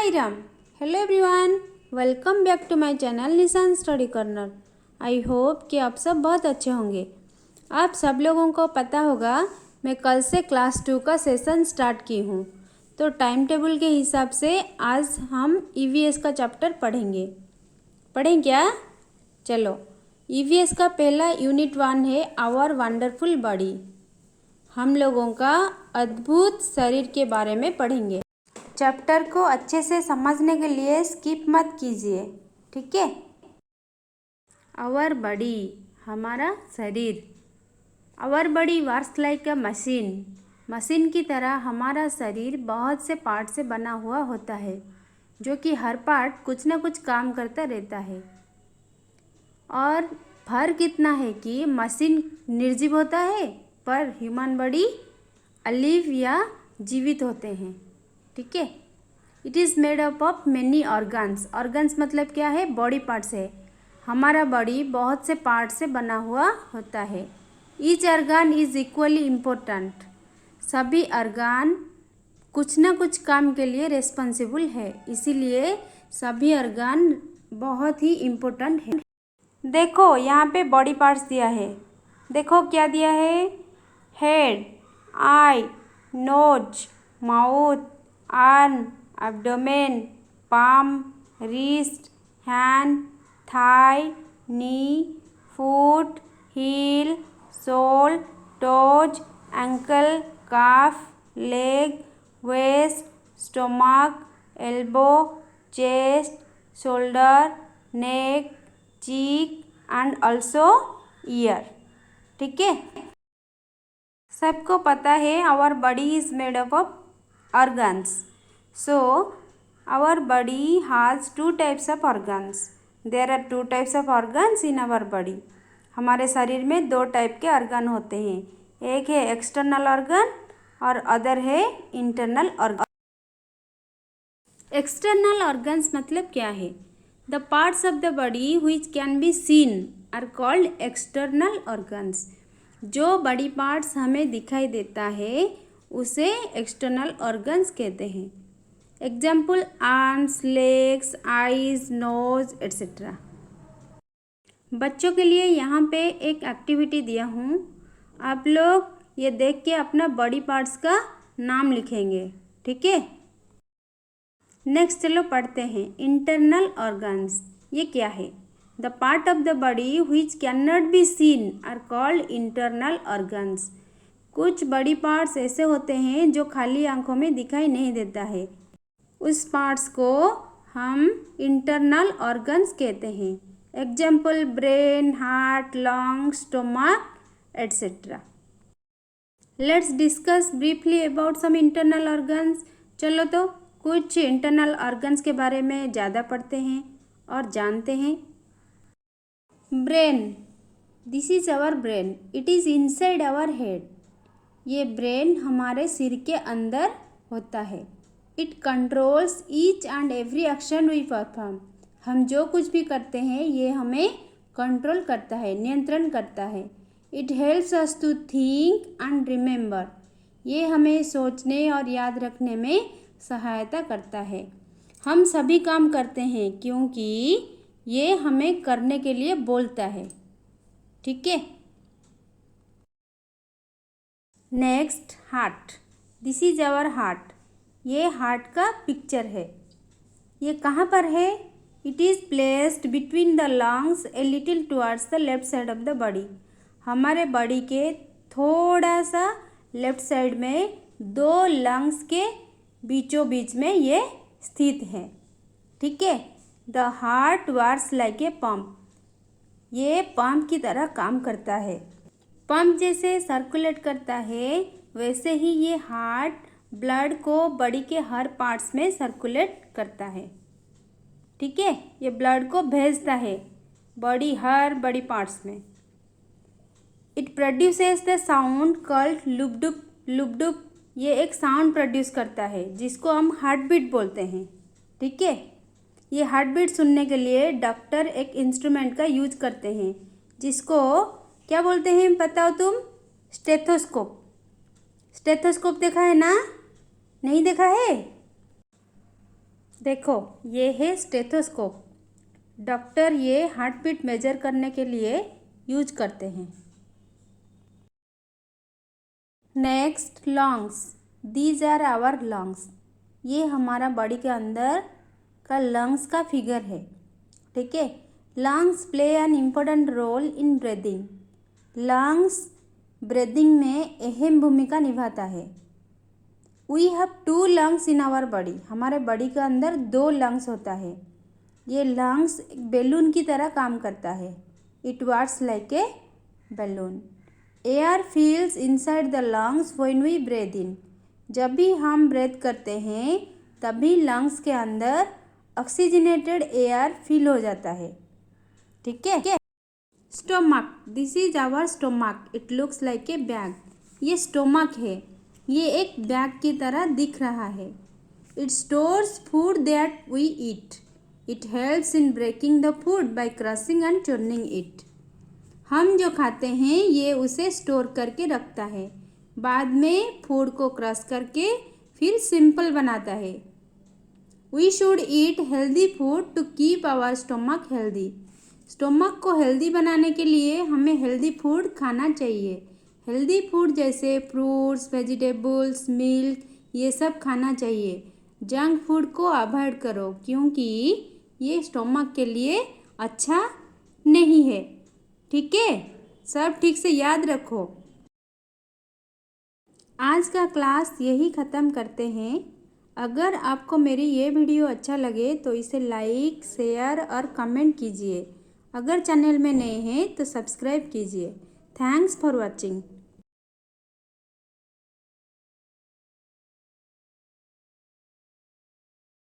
Sai Ram. Hello everyone. Welcome back to my channel Nishan study corner. I hope कि आप सब बहुत अच्छे होंगे। आप सब लोगों को पता होगा मैं कल से क्लास 2 का सेशन स्टार्ट की हूँ, तो टाइम टेबल के हिसाब से आज हम ईवीएस का चैप्टर पढ़ें क्या? चलो, ईवीएस का पहला यूनिट 1 है आवर वंडरफुल बॉडी। हम लोगों का अद्भुत शरीर के बारे में पढ़ेंगे। चैप्टर को अच्छे से समझने के लिए स्किप मत कीजिए, ठीक है? आवर बॉडी, हमारा शरीर। Our body works like a machine. Machine की तरह हमारा शरीर बहुत से पार्ट से बना हुआ होता है, जो कि हर पार्ट कुछ ना कुछ काम करता रहता है। और फर्क इतना है कि मशीन निर्जीव होता है पर ह्यूमन बॉडी अलिव या जीवित होते हैं, ठीक है? It is made up of many organs. Organs मतलब क्या है? बॉडी पार्ट्स है। हमारा बॉडी बहुत से पार्ट से बना हुआ होता है। Each organ is equally important. सभी ऑर्गन कुछ ना कुछ काम के लिए रिस्पॉन्सिबल है, इसीलिए सभी ऑर्गन बहुत ही इम्पोर्टेंट है। देखो यहाँ पे बॉडी पार्ट्स दिया है। देखो क्या दिया है? Head, eye, nose, mouth, arm, abdomen, palm, wrist, hand, thigh, knee, foot, heel, sole, toes, ankle, calf, leg, waist, stomach, elbow, chest, shoulder, neck, cheek and also ear, ठीक है? सबको पता है our body is made up of organs. So our body has 2 types of organs. There are 2 types of organs in our body. हमारे शरीर में 2 type के organ होते हैं। एक है एक्सटर्नल ऑर्गन और अदर है इंटरनल ऑर्गन। एक्सटर्नल ऑर्गन्स मतलब क्या है? The parts of the body which can be seen are called external organs. जो बॉडी पार्ट्स हमें दिखाई देता है उसे एक्सटर्नल ऑर्गन्स कहते हैं। Example arms, legs, eyes, nose etcetera. बच्चों के लिए यहाँ पे एक एक्टिविटी दिया हूँ। आप लोग ये देख के अपना बॉडी पार्ट्स का नाम लिखेंगे, ठीक है? नेक्स्ट चलो पढ़ते हैं। इंटरनल ऑर्गन्स ये क्या है? The part of the body which can not be seen are called internal organs. कुछ बॉडी पार्ट्स ऐसे होते हैं जो खाली आंखों में दिखाई नहीं देता है, उस पार्ट्स को हम इंटरनल ऑर्गन्स कहते हैं। Example brain, heart, lungs, stomach etcetera. Let's discuss briefly about some internal organs. चलो तो कुछ इंटरनल ऑर्गन्स के बारे में ज़्यादा पढ़ते हैं और जानते हैं। Brain, this is our brain, it is inside our head. ये ब्रेन हमारे सिर के अंदर होता है। It controls each and every action we perform. हम जो कुछ भी करते हैं ये हमें कंट्रोल करता है, नियंत्रण करता है। It helps us to think and remember. ये हमें सोचने और याद रखने में सहायता करता है। हम सभी काम करते हैं क्योंकि ये हमें करने के लिए बोलता है, ठीक है? Next heart, this is our heart. ये हार्ट का पिक्चर है। ये कहाँ पर है? It is placed between the lungs a little towards the left side of the body. हमारे बॉडी के थोड़ा सा लेफ्ट साइड में 2 लंग्स के बीचों बीच में ये स्थित है, ठीक है? The heart works like a pump. ये पंप की तरह काम करता है। पंप जैसे सर्कुलेट करता है वैसे ही ये हार्ट ब्लड को बॉडी के हर पार्ट्स में सर्कुलेट करता है, ठीक है? ये ब्लड को भेजता है हर बॉडी पार्ट्स में। It produces the sound called lub dub. Lub dub ये एक साउंड प्रोड्यूस करता है जिसको हम हार्ट बीट बोलते हैं, ठीक है? ये हार्ट बीट सुनने के लिए डॉक्टर एक इंस्ट्रूमेंट का यूज करते हैं जिसको क्या बोलते हैं बताओ तुम? स्टेथोस्कोप। स्टेथोस्कोप देखा है ना? नहीं देखा है? देखो, ये है स्टेथोस्कोप। डॉक्टर ये हार्ट बीट मेजर करने के लिए यूज करते हैं। Next, lungs. These are our lungs. ये हमारा बॉडी के अंदर का लंग्स का फिगर है। ठीक है। Lungs play an important role in breathing. Lungs breathing में अहम भूमिका निभाता है। We have 2 lungs in our body. हमारे बॉडी के अंदर 2 लंग्स होता है। ये लंग्स एक बैलून की तरह काम करता है। It works like a balloon. Air fills inside the lungs when we breathe in. जब भी हम ब्रेथ करते हैं तभी लंग्स के अंदर ऑक्सीजनेटेड एयर फील हो जाता है। ठीक है। Stomach. This is our stomach. It looks like a bag. ये स्टोमक है। ये एक बैग की तरह दिख रहा है। It stores food that we eat. It helps in breaking the food by crushing and churning it. हम जो खाते हैं ये उसे स्टोर करके रखता है, बाद में फूड को क्रश करके फिर सिंपल बनाता है। We should eat healthy food to keep our stomach healthy. Stomach को हेल्दी बनाने के लिए हमें हेल्दी फूड खाना चाहिए। हेल्दी फूड जैसे फ्रूट्स, वेजिटेबल्स, मिल्क, ये सब खाना चाहिए। जंक फूड को अवॉइड करो क्योंकि ये स्टोमक के लिए अच्छा नहीं है। ठीक है। सब ठीक से याद रखो। आज का क्लास यही ख़त्म करते हैं। अगर आपको मेरी ये वीडियो अच्छा लगे तो इसे लाइक, शेयर और कमेंट कीजिए। अगर चैनल में नए हैं तो सब्सक्राइब कीजिए। Thanks for watching.